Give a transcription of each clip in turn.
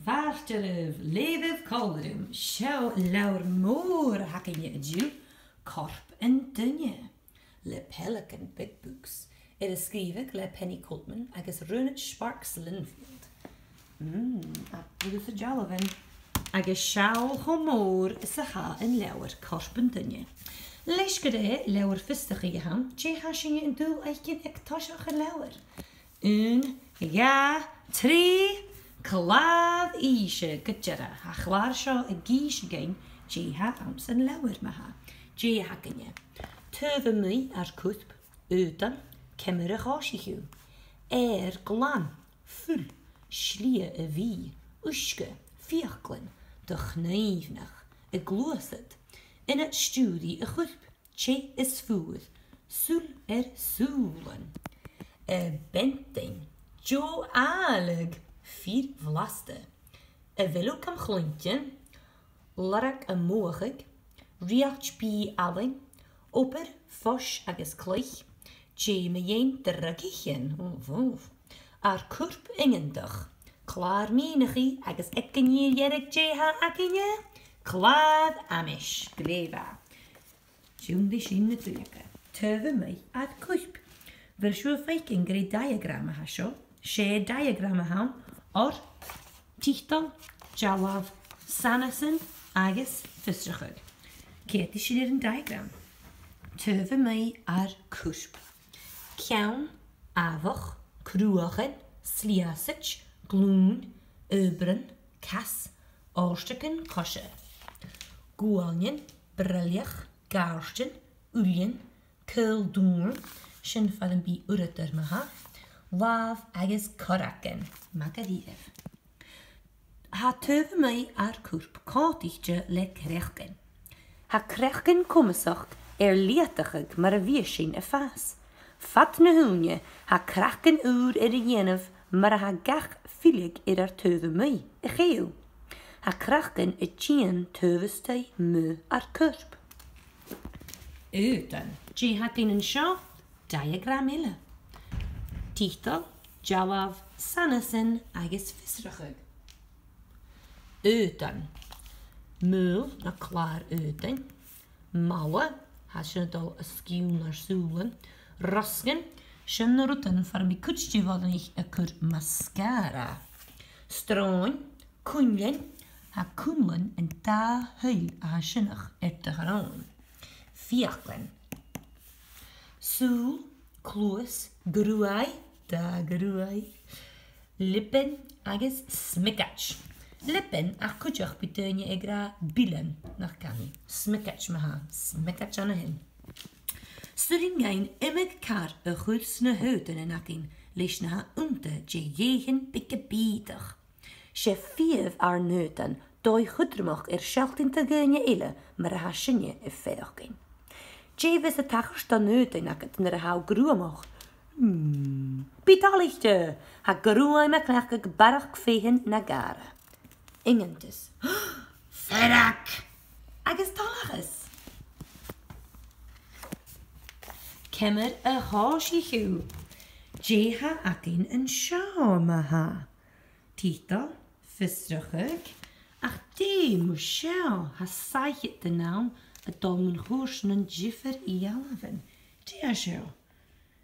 Vaartelöf, levev kaldrum, sjau laur moor hakken je ju, korp en dunje. Le Pelican Big Books. Is skrivig le Penny Coltman agus Runit Sparks Linfield. Agus a jalavan. Agus sjau homoor is a ha en lauwer korp en dunje. Leiskede lauwer vistige gehan, je hasje in doel eiken ek tasje lauwer. Ja, 3 Klaad ishe gudjara, ha chwaar seo a gís gein, je ha ams en lauwer maha, je hakenje. Tuve mei cwsp, udan, kemmer a chasichu. Glan, full, schlie a wie, uske, fiachlen, de gneivnach, a gloosed. In het studie a cwsp, je is voed, sul soelen. Benting, jo alig. 4 vlaste. Willow kam chlontje, larak a moogig, riach bi alling, oper, fosh agus kleich, je me jen dragischen, kurp ingendag, klaar menigi, agus ekkenje jerik jeha akkenje, klaad amish, greva. Jung die shin natuurlijk. Tuve mij at kurp. Wil sjo feiking grey diagramma hasho, she diagramma ham, or tichtal, jalav, sanasin, agus, fistrachug. Keet is hier een diagram. Tuve mij cusp. Kjaun, avach, kruachen, sliasich, gloen, ubren, kas, oorstukken, kosje. Guanjen, briljach, gaarsten, uljen, kuldoen, shin van bi ureter maha. Wav agus koraken, magadirev. Ha tuve mij kurp kaartje le krechken. Ha krechken kommesacht leetigig maar weersien a faas. Fat na hoenje, ha kraken uur jenev, maar ha gach filig tuve mij, geo. Ha kraken tjien tuvestei me kurp. Utan, je hat in een show diagramille. Tichtal, jalav, sanasin, agus visrachug. Utan. Mul, na klaar utan. Malle, has je al a skiel naar soelen. Rasken, sjen rutten van mi kutstje wat ik kur mascara. Stroon, kunjen, ha kunlen en ta huil a sjennig te graan. Fiaklen. Soel, kloos, gruai, da gruai. Lippen, agus smikach. Lippen, kutjach beteunje egra billen, nach kani. Smikach maha, smikach aan hen. Sturingein immig kar a gulsne heuten en akin, lees na unte, je jegen pikke bietig. She 5 neuten, doi gudrumach scheltin te geunje ille, maar ha sjenje feachkin. Je wist het tachste neuten naket naar hou gruamach. Pitalichte, ha gruai me klachkig barach vegen nagara. Ingentis. Ferak! Agus talagus. Kemmer a haasjichu. Je ha akin en maha. Tita, fistrachig. Ach die moesjou ha saait de naam. Het dolmen goers een jiffer jalven. Tia zo.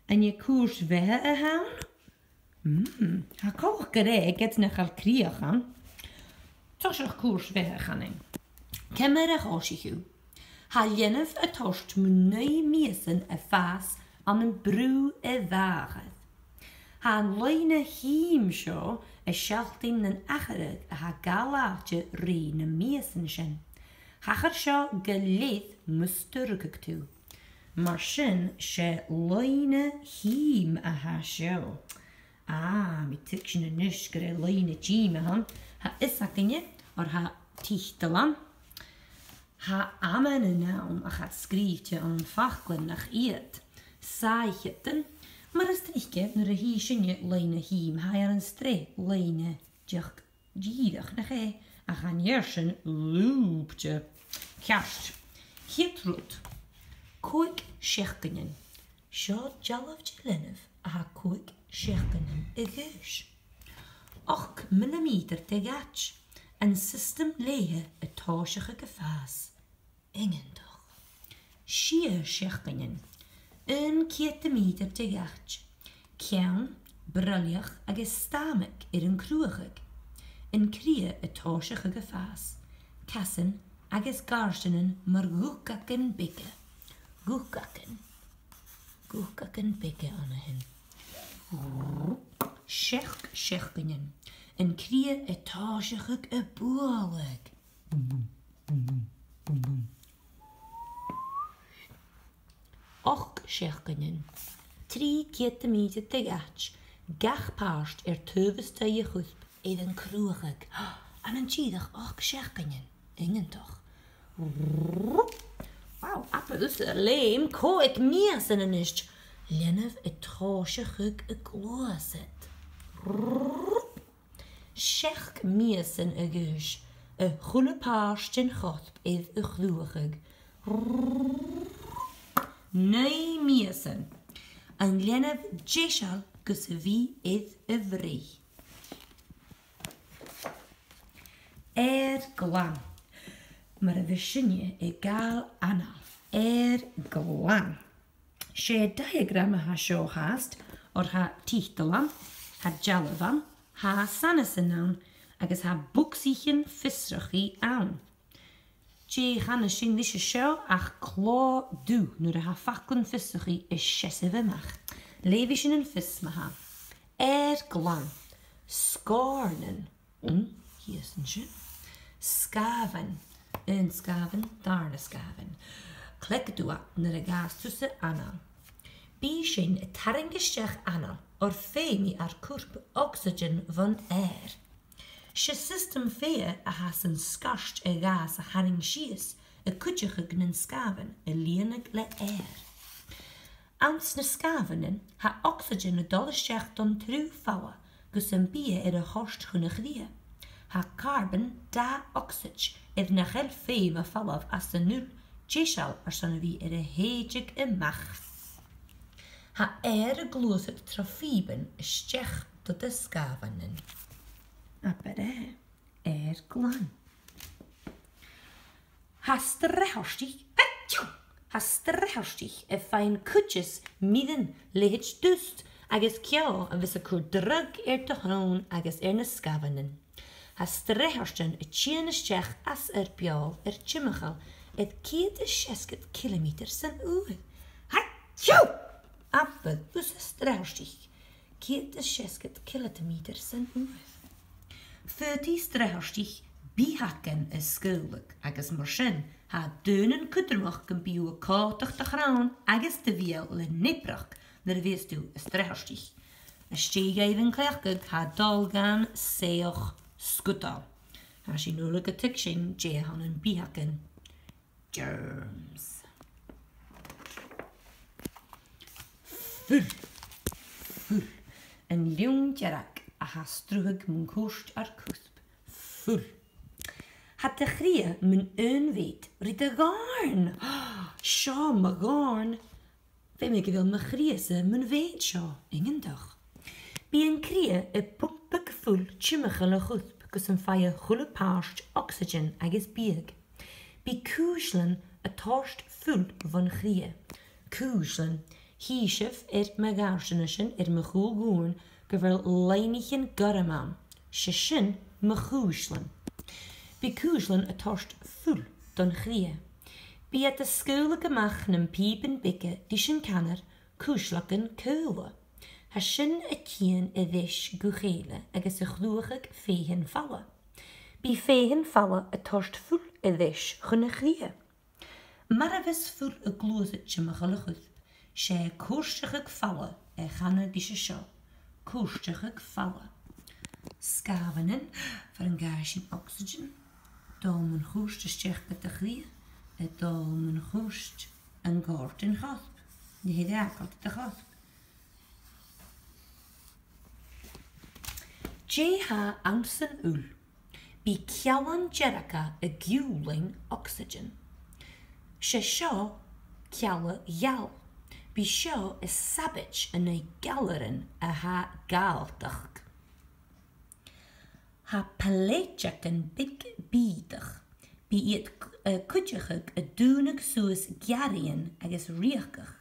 En je koers weg gaan? Ha koch gereg het nog al kriegen. Toch er koers weg gaan. Kemmerig osje. Ha jenef het tost me miesen a faas aan een broe wagen. Ha leine hiem zo a schaltin en acherig ha galaatje reine miesen sjen. Hacher seo geleid musturgig toe. Maar sin se leine hiem a ha seo. Mi tiksin a nish gre leine jime han. Ha isakinje, or ha tichtalan. Ha amen en naam a gaat skriefje aan fachlen nach eet. Saaijeten, maar is trichtje naar a hiesje leine hiem. Ha een stre leine jach jierig nach a gaan jersen loopje. Kerst. Gietrut. Koik schechkenen. Sjo jalaf jelenef. A koik schechkenen. Egeus. 8 mm te gatch. Een system lehe a toshige gefas. Ingen toch. Shia shechgingen. Een kilometer te gatch. Kian, brillig agus stamig een kroegig. Een krie a toshige gefas. Kassen agus garstenen maar goekakken bikke. Goekakken. Goekakken bikke aan hen. Shechgingen. Een krie a toshige a boelig. Boom boom boom boom boom boom. 8 shechgingen. 3 kilometer te gatch. Gach paarst tuvens te je goed. Een kroegig. En een tjiedig 8 shechgingen. Ingen toch. Wauw, appels leem, ko ik miesen en is. Lenef het troosje guk een glooset. Shech miesen een geus. Een goede paarst in god is een gloerig. Nee miesen. En lenef jeshal gus wie is een vrij. Glan. Maar we zien egal anal. Glan. She diagramma ha show haast, or ha tichtalan, ha jalavan, ha sannesenaun, agus ha boeksichen visrachi aan. Je gaan een Englische show ach klo du, nu de ha faklen visrachi is shessive mag. Levishin en vismaha. Glan. Scornen. Hier is een zin. Skaven. Een skaven, daar de skaven. Klik doa naar de gas tussen anal. Bishin het haringestech anal, or femi ar kurp oxygen van air. She system fea a has een skast a gas a haringies, a kutjige gnen skaven, a lienig le air. Ans na skavenen ha oxygen a dollestech don tru fawa, gus een bie a host gunne grie. Ha carbon da oxyg na gel fema fallaf as de nul. Jeshal son wie heejig en mag. Ha gloset trafiben stech tot de skavenen. Appere, glan. Ha strehostig e fijn kutjes midden lehits dust, agus kjau en wisse kur drug te hoon agus na skavenen. Ha strehorsten e tjene stech as bjal tjimmechal. Het 60 kilometer zijn uur. Hatjo! Appel, dus is 30. 60 kilometer zijn uur. 30 bihakken is schuldig. Agus marschen, ha deunen kuddermach kan biuwe koutig te graan. Agus de wiel le niprak, naar wees toe is 30. Een steeg even klaarkig, ha dolgaan seoch skutal. Als je nulige tikschen, je han een bihakken. Germs. Fur. Een leeuwtjerak, a hastrugig mun kost ar kusp. Fur. Had de grie mun weet, rit de garn. Sja, me garn. Wij maken wel me griese, mun weet sja, ingen dag. Bij een krie, een pumpig vol, tjimmigele gusp, kus een faie gulle paarst, oxygen, agis bieg. Bij koeslen a torst full van grie. Koeslen, hiesef me gaarsenischen me goe goen, gewel leinigen garreman. Shishin me koeslen. Bij koeslen a torst full dan grie. Bij het de skulige machnen piepen bikke, die shin kanner, koeslakken keulen. Hashin a kien a wish gugele, agus a gloegig vegen vallen. Bij vegen vallen a torst full a wish gunne grie. Maar er was voor een glozetje me gelukkig. Zij koerstig vallen en gaan die show. Koerstig vallen. Skavenen voor een gaasje oxygen. Domen goest de sterke te grie. En domen goest een goort in gasp. Die heet eigenlijk de gasp. J.H. Ansen ul. Bij kjallan jeraka a guling oxygen. She show kjalle jal. Bij show is savage en a galleren a ha gaaldag. Ha paleitjak yn big bídach. Bí iad cwydjachag a dúnag suas giarian agus riachach.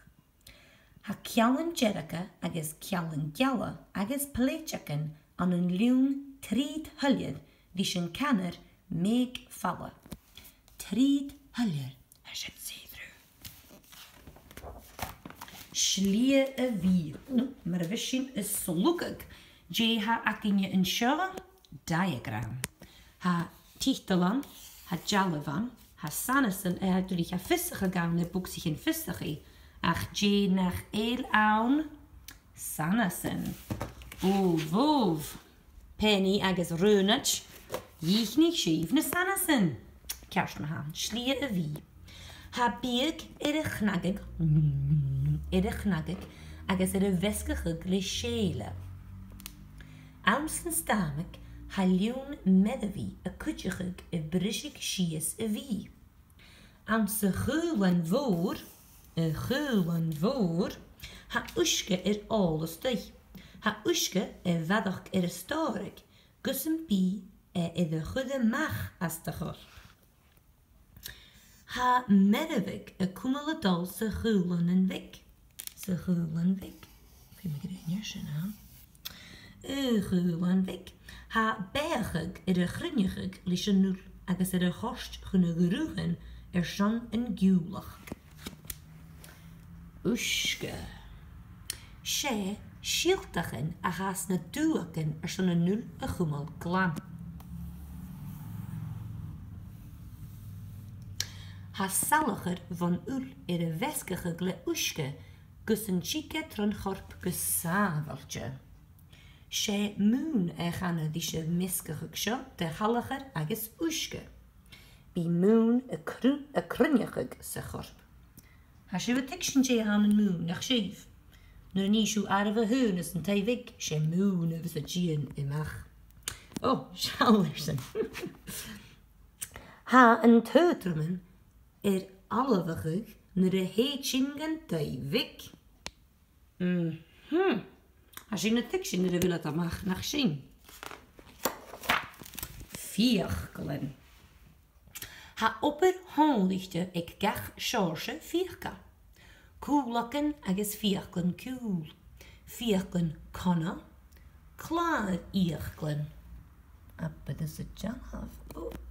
Ha cialan jerica agus cialan giala agus paleitjakan an yn liwn tríd hyliad di sy'n canar meg falla. Tríd hyliad a sy'n seidrw. Slia y fi. Mae'r fysyn y slwgag. Je ha acinja yn sio diagram. Ha tichtalan, ha jalavan, ha sanasan ha dwrich ha fysach a gawn y bwg sich yn fysach i. Ach je nach awn sanasan. Wov. Penny agus rönach. Jich ni schief na sanasan. Kerst me ha. Slia y fi. Ha bieg y chnagig. Y chnagig. Agus y vesgachig le shele. Amsyn stamig, ha liwn meddafi y cwtjachig y brysig sies y fi. Amsy chwlan fôr, ha uske ôl ystwy. Ha uske faddach storig, gysyn bi iddo chwydde mach as dy chor. Ha meddafig y cwmol y dol sy chwlan yn fig. Fi'n mynd gyda'n sy'n ha. Gewoon weg. Ha bergig chrynjachig lis een nul, agus host gunne gerugen schon een giulach. Uske. She shieltachen a has na duaken schon een nul a gummel klam. Ha salacher van ul weskige gle uske, gussen chique tronchorp gesaveltje. She moon ganne die se miskige gsjo, de halliger agus uske. Bi moon a krunjachig se gorp. Ha se wat tikschen je aan een moon nach scheef. Nu nie scho arve heunes en tevik, she moon of a gien imach. Oh, Schallersen. Ha een teutermen allevig nu de heetjingen tevik. Als je een tekstje in de wil dat mag naar zien. Vierkelen. Ha opper honlichte ik gach sjorse vierka. Koelakken agus vierkelen koel. Vierkelen konna. Klaar ierkelen. Appa dus het jalaf.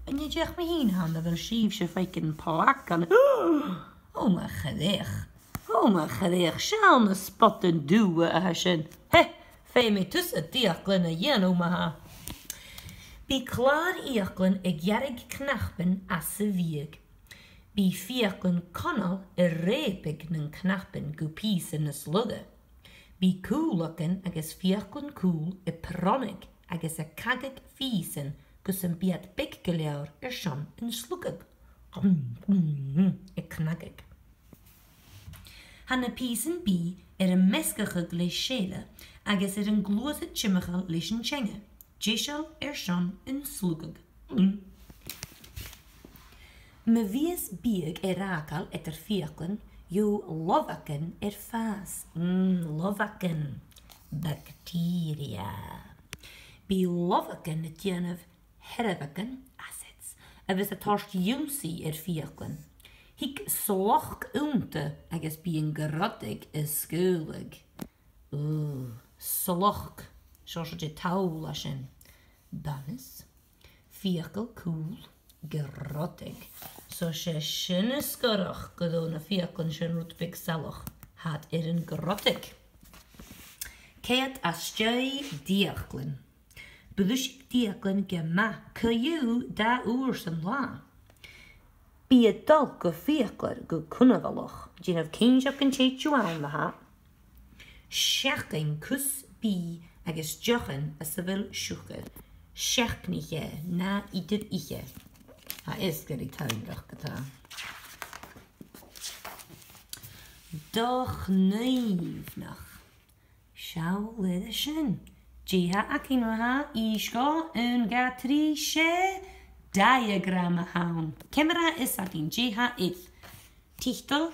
En je zegt me heen handen wel schiefje feiken plakken. Oh mijn gedeeg. Oh mijn gedeeg. Schaal een spotten duwen asjen. Fee me tussen diaklen en jenomaha. Bi klaar iaklen jarig knappen asse wieg. Bi vierklen kannal repig nen knappen gupies in slugge. Bi koelakken agus vierklen koel pronig agus kagig fiesen gussen biat big geleur schon in sluggig. Knaggig. Hanne piesen bi een meskige gleschele, agus een gloze chimachel lischen chenge. Jeshel schon in slugig. Me wies bieg rakal vierklen, jo lovaken faas. Lovaken. Bacteria. Bi lovaken het jenef hervaken assets. Vis het torst junsi vierklen. Hik sloch unte, agus bien grottig skulig. Sloch, zoals je touwlaschen. Danis, vierkel koel, grottig. Zo je schöne skorach, gedone vierkel schön rutbig saloch. Had een grottig. Keat astjei diaklen. Belushik diaklen gema, kayu da oersen la. Bi dal go vierkler go kunnavaloch. Jin of kinjak en chechu aan the ha. Shaking kus bi agus jochen as ze wil schuke. Schachniche na ieder iche. Ha is gedig tuindag gedaan. Doch neefnach. Schau lede schön. Jiha akinoha ishko un gatrische diagram haun. Camera is atin jiha it. Tichtel,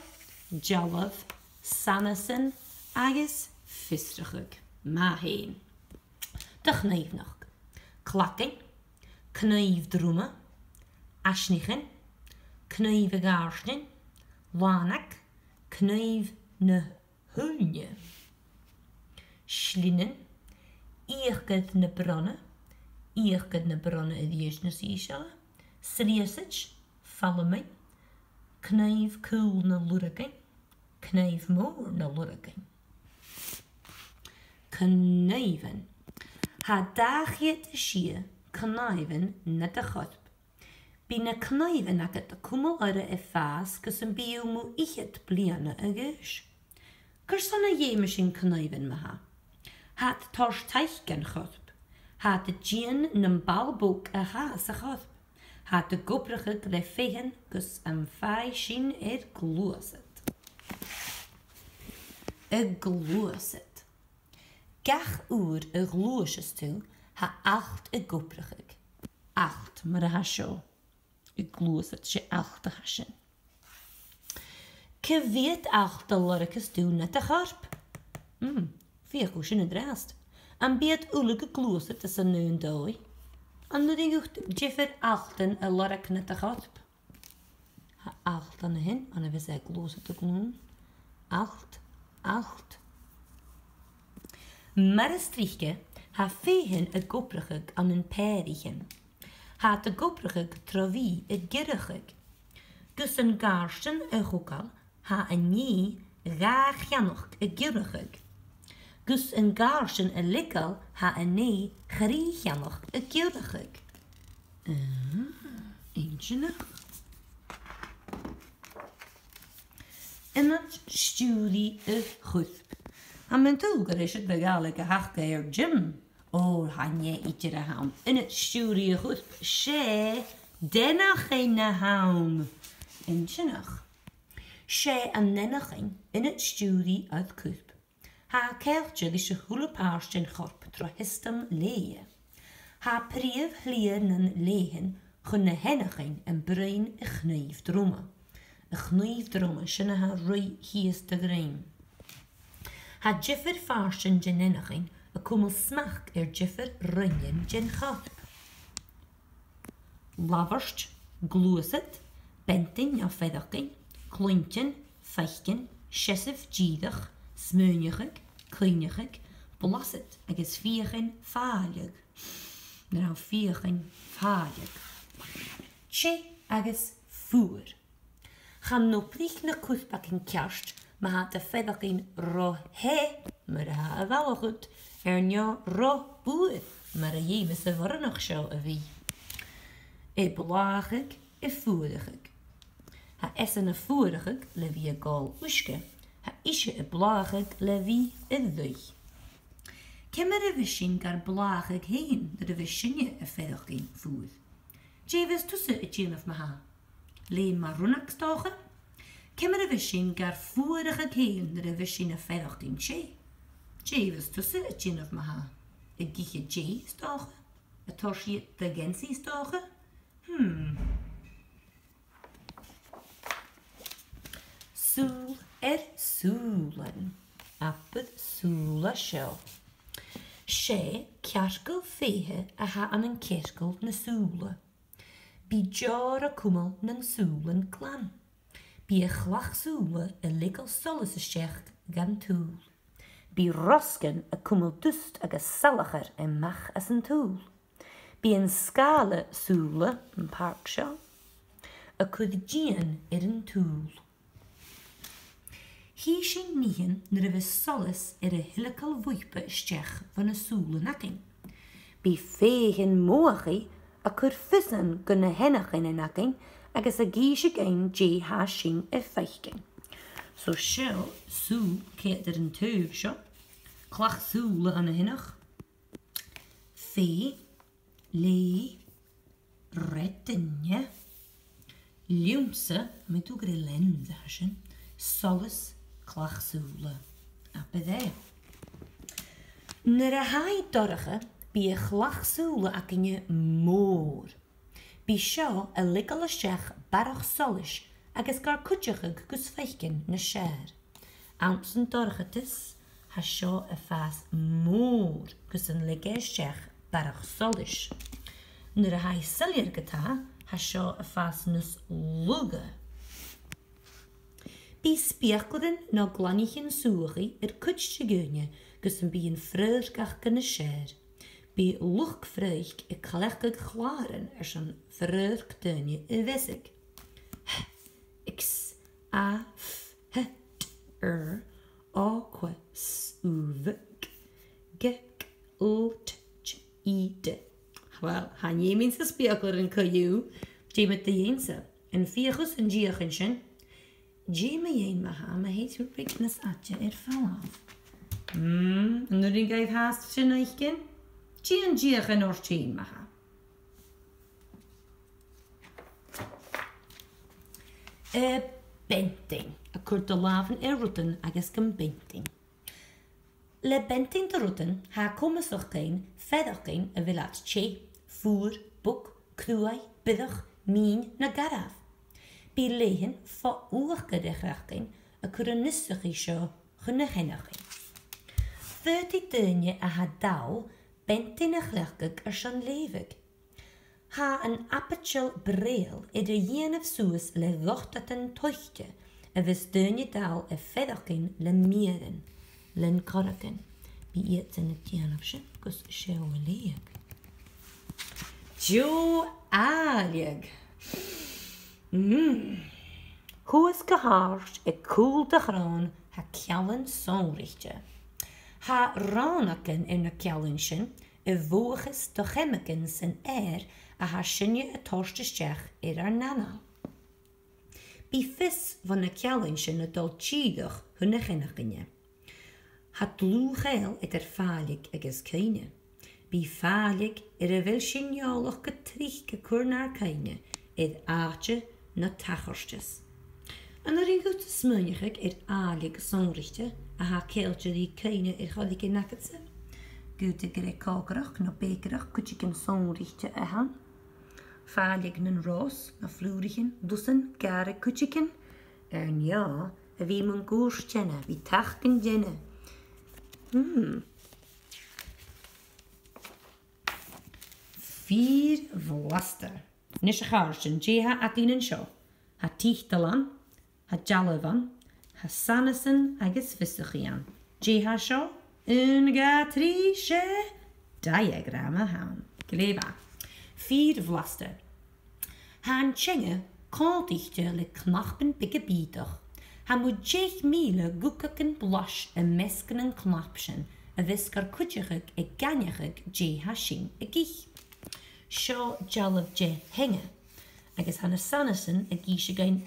jalav, sanasen, agus fistrachug. Ma heen. Doch neefnach. Klakken, Knuif droma, asnichen, knuif garsnin, wanak, knuif na hulje. Slinnen, ierked na bronne is na siesjala, sriesich, falleming, knuif koel na lurking, knuif moor na lurking. Knuiven. Ha dagje te schie, knuiven na de chorp. Bina knuiven ak het kummel are e faas, kus een bio mu ich het bliane a geus. Kersona jemisch in knuiven maha. Hat tors teichgen chorp. Hat de gien nam balboek a haas a chorp. Hat de gobrige grefegen, kus een fai shin gloeset. Gloeset. Gach uur gloesjes toe, ha 8 gobrige. 8, maar ha sjo. Gloeset, je 8 hasjen. Ke weet 8 lorkes doen net de garp. Vier koesje in het rest. En beet ulige gloeset is een neun dooi. En nu die jiffer 8 een lork net de garp. Ha 8 aan de hin, en we zijn gloeset te gloen. 8. Maar een strichke ha vehen het gobrige aan een perigen. Ha de gobrige trovie het girige. Dus een garsten een gokal ha een nie graag janoch het girige. Dus een garsten een likkel ha een nee grieg janoch het girige. Eentje nog. En het studie het goed. En mijn toeger is het begrijpelijke hachtgeer Jim. Han je ietsje haam. In het studie goed. She, denna geen haam. Eentje nog. She en nenniging in het studie uit kuip. Ha keeltje is een goede paars in gorp trohistem leeën. Ha prief leeren leehen gunne henniging en brein een gneef dromen. Een gneef dromen shinne ha rui hies te grein. Ha jiffer farsjen genenniging, a kummel smak jiffer runjen gen garp. Laverst, gloeset, bentin of fedderking, klointjen, feichtjen, chessif jiedig, smeunjigig, kleinjigig, blasset, agus viergen vaardig. Nou viergen vaardig. Tje agus voer. Gaan no plich na kusbak in kerst, maar had de fedderking ro he, maar ha wel goed. Nja ro boer, maar je mis de voor nog zo wie. Belagig, voerig. Ha essen een voerig, le wie gal uske. Ha isje belagig, le wie duich. Kemmer de wishin gar belagig heen, de wishinje fedderking voer. Je wist tussen het jin of maha. Leen maar runak stogen. Kemmer de wishin gar voerig heen, de wishinje fedderking tje. Je was tussen het jin of maha. Ik gietje je stogen. Het torsje de gensie stogen. Soel soelen. Appet soela show. She kjarkel vehe a ha an een kerkel na soele. Bi jara kummel nan soelen klan. Bi a glach soele a likkel solis a shech gan toel. Bi rosken a kummel dust a geselliger en mach as een toel. Bi een skale soele, een parkshow, a kudjien een toel. Hier zijn nigen naar de solis een hillikkel woepe stech van een soele nakking. Bi vegen moagi a kur vissen kunnen hennig in een nakking, agus a giesje geen je hashin e feichting. So shell soel keert een teugje, klach soele aan de hennig. Vee, lee, rettenje, ljumse, met ook de lenzagen, solis, klachsoele, appedee. Naar een haai dorge, bij een klachsoele akkenje moor. Bij show een likkele shech barach solis, agus gar kutjige gus feichen na share. Ounsen dorge tis, ha show een faas moor, gus een likke shech barach solis. nuair a ha silir gotá, ha seo a fas nus luga. Bí spiachlin ná glannichin suachi kutste gúne gus an bí an fröirgach gan na séir. Bí luch freich clechig chlaren san fröirg dúne vesig. X, A, F, H, A, Q, S, U, V, G, O, T, Ch, I, D. Wel, han je min sa spiachlin yn cael je met de jense. En fiachus en giachin sin. Je me jen maha, ma heet uw piknis atje falaf. Nu den gaif haast sin eichgen. Je en giachin o'r jen maha. Benting. A kurt de laven rutten agus gym benting. Le benting de rutten ha komisochgein, fedachgein a vilat tje, voer, boek, kruai, biddag, mien na garaf. Bí lehen fa oorge de grachting a kuranissigi seo gunnegennagin. 30 dynje a ha dau benting a glachgig san levig. Ha een appetjel breel de jenef soes le gochtaten tochtje a vis dynje dau a fedachgin le mieren, len korraken. Bí eet in het janafse gus seo leeg. Jo alig. Hoe is gehaard koel de graan ha kjellen zonrichtje. Ha ranaken in de kjellensjen woges de gemmekens en a ha sinje torste stech haar nana. Bí vis van de kjellensjen dal tjidig hunne gennakenje. Ha lúgeil falig agus keine. Bí falig wil sinjalig getrichke kurnar keine aatje na tacherstes. En er in goed smunjig alig zonrichte a ha keeltje die keine gadike nakketse. Gute gere kakerach na bekerach kutjiken zonrichte han. Falig nen roos na vloerigen dussen gare kutjiken. Ja, wie mun goers tjenne, wie tachken jenne. Vier vlaster. Nische gaarsen, je ha atinen sjo. Ha tichtalan, ha jalavan, ha sanesen agus vissigian. Je ha sjo, ungatrische diagramma haan. Gleba. 4 vlaster. Han tjenge kantichte le knappen pikkebiedig. Ha moet 6 miele gukkeken blush en meskenen knapschen. A viskar kutjigig ganjigig je ha shin gich. Sjo jalov je henge. Agus hanna sanesen gisje gein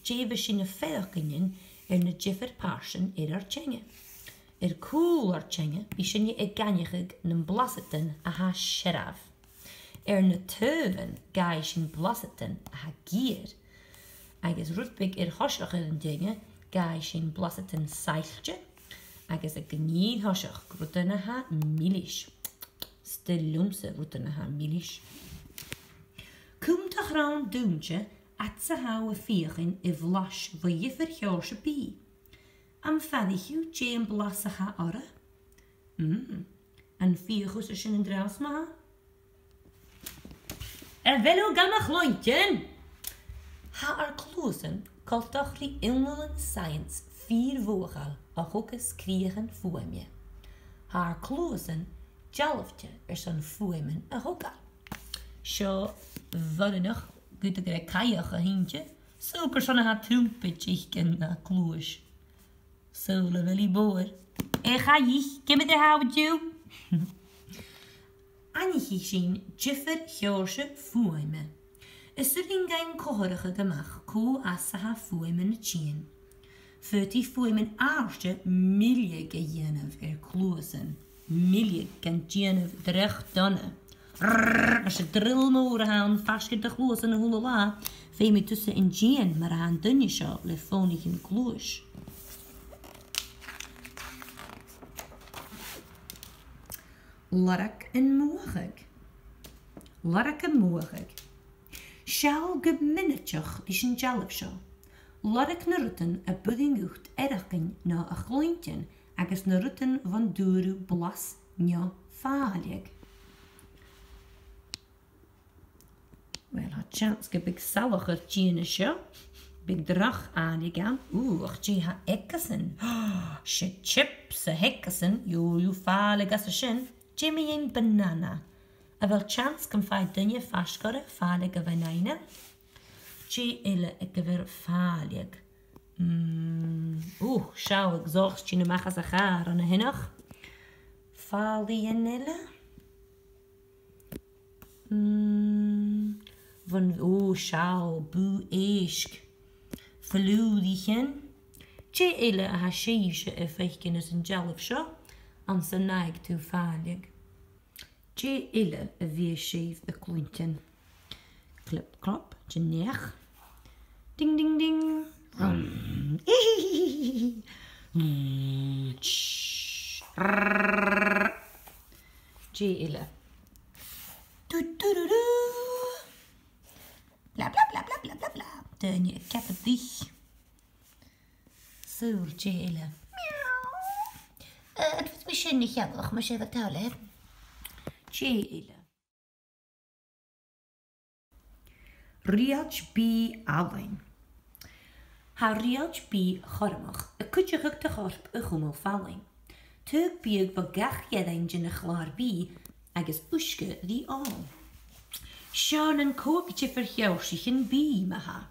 je vishin ferkingen na jiffer parsen tjenge. Cool tjenge bishin je ganjigig nen blasseten a ha sherav. Na teuven gaishin blasseten a ha gier. Agus rutbig hoshach dingen gaishin blasseten seiltje. Agus gnied hoshach gruten a ha milish. Stelumse gruten a ha milish. Komt a graan doontje at ze houwe viergen vlash voor je verjoosje pie. Am fadichu je blasse ha arre. En viergus is in draas ma. Wello gamma glointjen. Ha klozen kaltach die inwelen science 4 wogal a hoekes kriegen voemje. Haar klozen jalftje zo'n voemen a hoekal. Sjo wat nog goed de kajach a hintje. Zo persoon ha trumpetje ken na kloes. Zo le willy boer. Ga je, kim het houden jou. Annie zien jiffer joosje voemen. Is er in geen kohorige gemach ko assa ha voemen tjien. 40 voemen aarste milje gejenef klozen. Milje kan tjenef drecht donne. Als je drillmoeren gaan vastje de klozen en hulala. Vee me tussen in jien maar aan dunje sjo lefonig in kloos. Lark en moegig. Lark en moegig. Sjouw geminnetjach die zijn jalf sjo. Lark na rutten a buddingucht ergen na a glointjen agus na rutten van duru blas nja falig. Wel, ha chans ge big salach of Gina show. Big drach aan je gaan. Och, je ha ekkasen. She chips a hekkasen. You falig as a shin. Jimmy een banana. A wel chance kan fai dunje fashkore falig a vanina. Je ille ikke weer falig. Schau, ik zorg Gina machas a gaar aan a hinnog. Falig en ille. Van, schau, bu eesk. Verloedigen. Je ille a hashiesje effechtjen is een jelfsje. An zijn neig toe falig. Je ille a weersheef a kloentjen. Klip klop, je neeg. Ding ding ding. Je ille. Bla bla bla bla bla bla bla. Dan je kappen dich. Zo, Jelle. Het wordt misschien niet jammer, maar ze wat talen. Jelle. Riach bi Alwyn. Ha riach bi chormach. A kutje guk de gorp a chumel falling. Tug bieg va gach jeden jin a chlar bi. Agus uske die al. Sjaan een koopje verjouwsichen bi maha.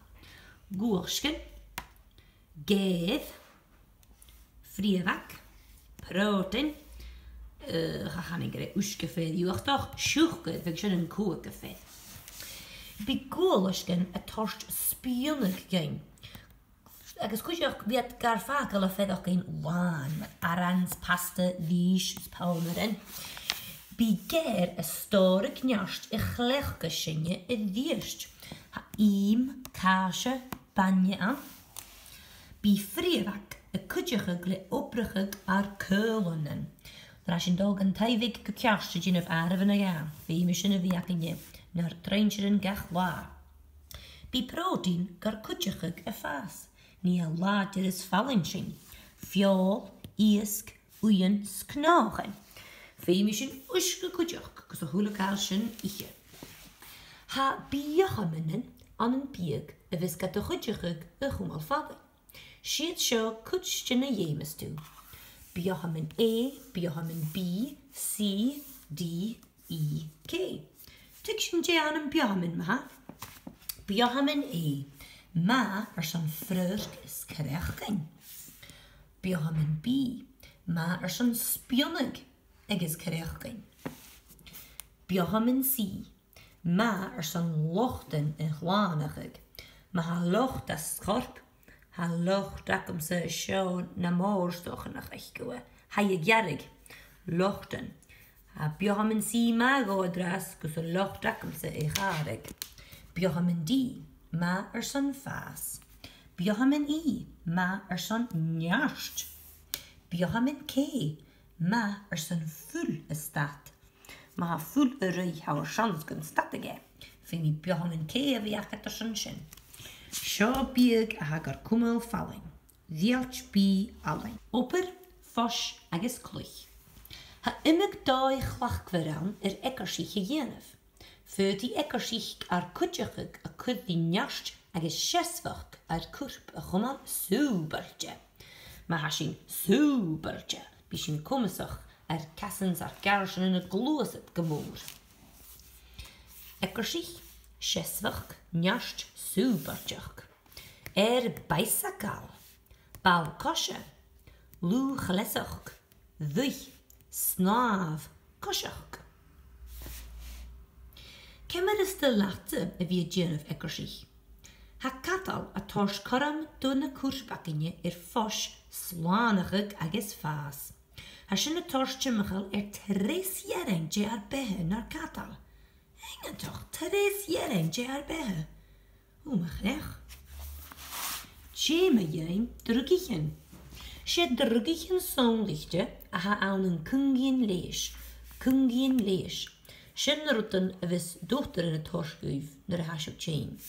Goersken. Geef. Vriewak. Protein. Gaan ik uske vet. Je toch schuke. Ik schon een koeke vet. Bij goersken a torst spionig geen. Agus kujach viet gar fakel a vet ook een waan. Met arans, pasta, lies, spalmeren. Bij ger a store knjast a chlechke sinje a dierst. Ha iem, kaasje, banje aan. Bij vriewak a kujach gle oprigig ar keulenen. Als je dag een tijwig gekjastje in of aarde van ja. Wie misschien een wiakenje naar treintje en gach waar. Bij protein gar kujach a faas. Niet a later is vallenschen. Fjol, isk, uien, sknogen. Feimischen uske kujak, so hulakaarschen iche. Ha biachamenen an een piek, a viskat de kujak a chumal vallen. Sheet show kutschen a jemes toe. Biachamen E, biachamen B, C, D, E, K. Tukshin je aan een biachamen ma. Biachamen E. Ma zo'n frusk is krechten. Biachamen B. Ma zo'n spionnig. Ik is krechten. Biachamen C. Ma zo'n lochten en glanigig. Ma ha locht dat scherp. Ha locht dat om ze show na moorstochen nach echkoe. Ha je gjarig. Lochten. Ha biachamen C ma godras kus locht dat om ze echarig. Biachamen D. Ma zo'n faas. Biachamen I. Ma zo'n njast. Biachamen K. Ma zo'n full staat. Ma ha full rui hou schansken statige. Vind ik biachamen K wie ik het schansken. Sjo bieg hagar kummel falling. Zielch bi alleen. Opper, fos, agus kluch. Ha immig doi chlachkweran ekkersich jenef. Für die ekkersich ar kutjachig a kud die njast agus sjessvach ar kurp a chummal supertje. Ma hashin supertje. Bishin kummesach ar kassens ar garschen in het gloset gemoer. Ekkersich, sjessvach, njast, supertjach. Bijsakal. Bal kosje. Lu glessach. Vuch. Snaaf. Koshach. Kemmer is de latte wie Jennifer ekkersich. Ha katal a tors karam dunne kursbakkenje fos slanigig agus faas. Ha sinne torsje michel tres jerentje behe naar katal. Hengen toch tres jerentje behe. Hoe mag rech? Tjeme jijn druggichen. She druggichen zonlichtje a ha aan een kungien lees. Kungien lees. Shinrutten vis dochter in het torskuif naar hash op chain.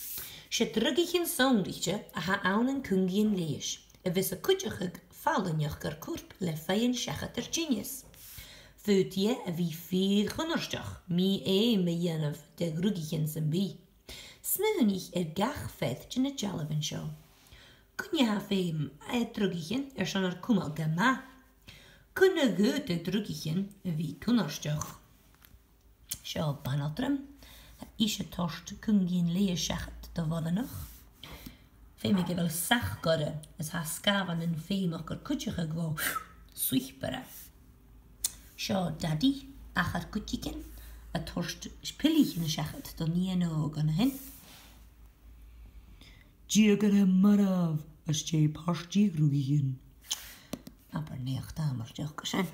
She druggichen zonlichtje a ha aan een kungien lees. Vis a kutjachig fallenjacher kurp le feien shachater genius. Voetje wie vier gunnerstach. Mi me jenef de druggichen zijn bi. Smoonig gach feth in a jalavan show. Kun je have druggichen son kumal gama. Kunne goede druggichen wie kunnerstoch. Show banatrum. Ishe torst kun geen leeschacht te worden nog. Fem ik wel sach godde, as ha skavan en fem ook kutje gewo. Suichbere. Show daddy, achar kutjiken. A torst spillichen schachet dan nie en ogen hen. Jigere marav, as je past jigrugigen. Aber nicht damals doch geschehen.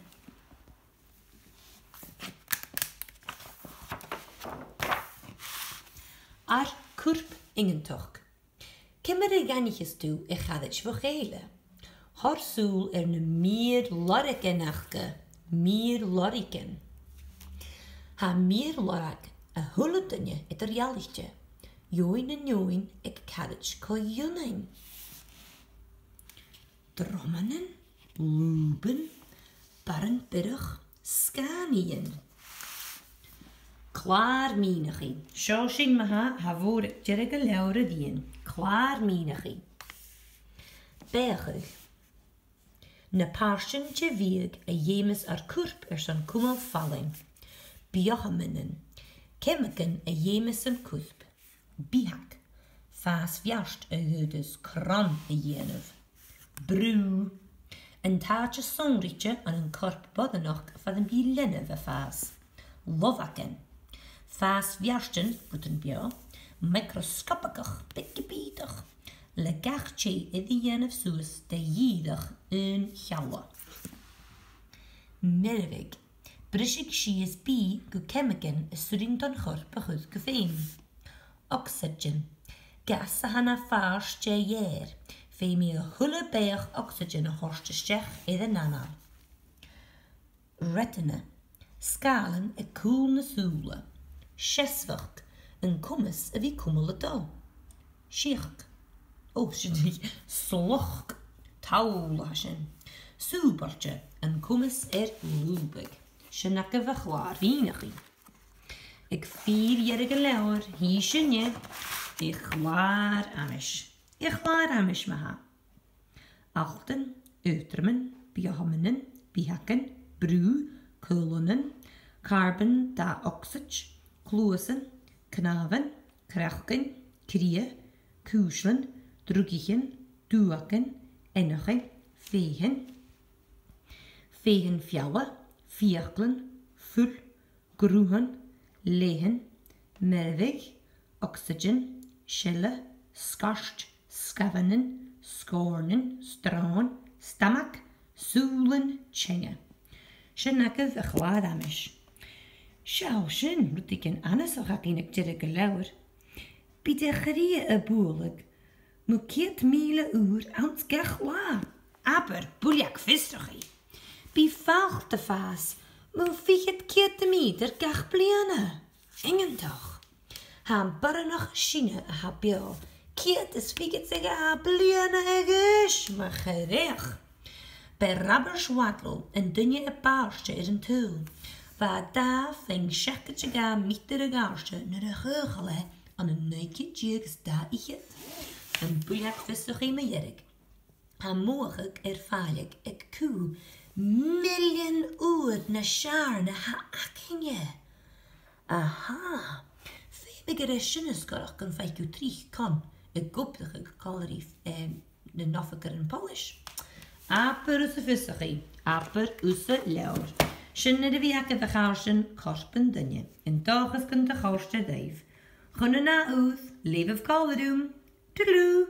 Ar kurp ingentok. Kimmer ganniges toe, ik ga het schwogelen. Har soel ne meer lorike nachke, meer loriken. Ha meer lorak, a hulutanje et reallichtje. Join en join, ik ga het schkojunen. Drommenen, luben, barrenburg, scanien. Klaar mienigi. Shoshin maha havor jerige laure dien. Klaar mienigi. Berg. Ne paarschen wieg a jemes kurp son kummel vallen. Biochamenen. Kemmeken a jemes kusp. Bihak. Faas vjast a hudes kran a jenev. Bru. Een taartje sonrietje aan een korp boddenok van een bielenne we faas. Lovaken. Faas vjasten wordt een bio. Microscopisch, pikkepietig. Legachtje in de jenev soes de jiedig een gjouwe. Merweg. Brishig shies bi gukemmeken sudding don korp goed geveen. Oxygen. Gas hana faas jeer. Femi hulle berg oxygen horste stech in de nana. Retina. Skalen e koelne soele. Cheswerk. Een kummes wie kummele do. Schirk. Sloch. Taulasjen. Supertje. Een kummes lubig. Schenakke we klaar weinigi. Ik 4-jarige lauwer. Hier je. Ik klaar amish. Ik klaar amish maha. Achten, uitermen, bihamenen, bihakken, bru, kulenen, carbon da oxyg, klozen, knaven, krachten, krieën, kuuslen, druggichen, duakken, ennigen, vegen, vegen fjouwen, vierkelen, vul, groehen, legen, merweg, oxygen, schelle, skarst, skavenen, skornen, straan, stamak, soelen, tjengen. Shenakev a chwaar amish. Shao shin, roet ik een annes of ik in ik jerige lauwer. Biede gerie a boelig. Mu keert miele uur ans gechwa. Aber buljak vistrigi. Bi valgt de vaas. Mu figet keert de meter gech bliane. Ingendag. Han barre nog chine a habio. Keert is figet zich a bliane egish. Maar gerecht. Bij rabberschwatel en dunje een paartje is een tuil. Waar daar ving schekketje gaan met de gaartje naar de geugele aan een neukje tjeeks daar ik het. Een buljak vistig in mijn jerk. En morgen ervaar ik koe miljoen uur naar schaar naar haar akkenje. Aha. Vijbige schinneskork kan vijf u terug kan. Ik goptige kalorief de naffiker en polish. Aper usse visserie, aper usse lauwer. Shinne de wieke de gaarsen, korpen dunje. En dages kunt de gaarste dijf. Gunne na oeth, leef of kaldedoem. Toedeloe.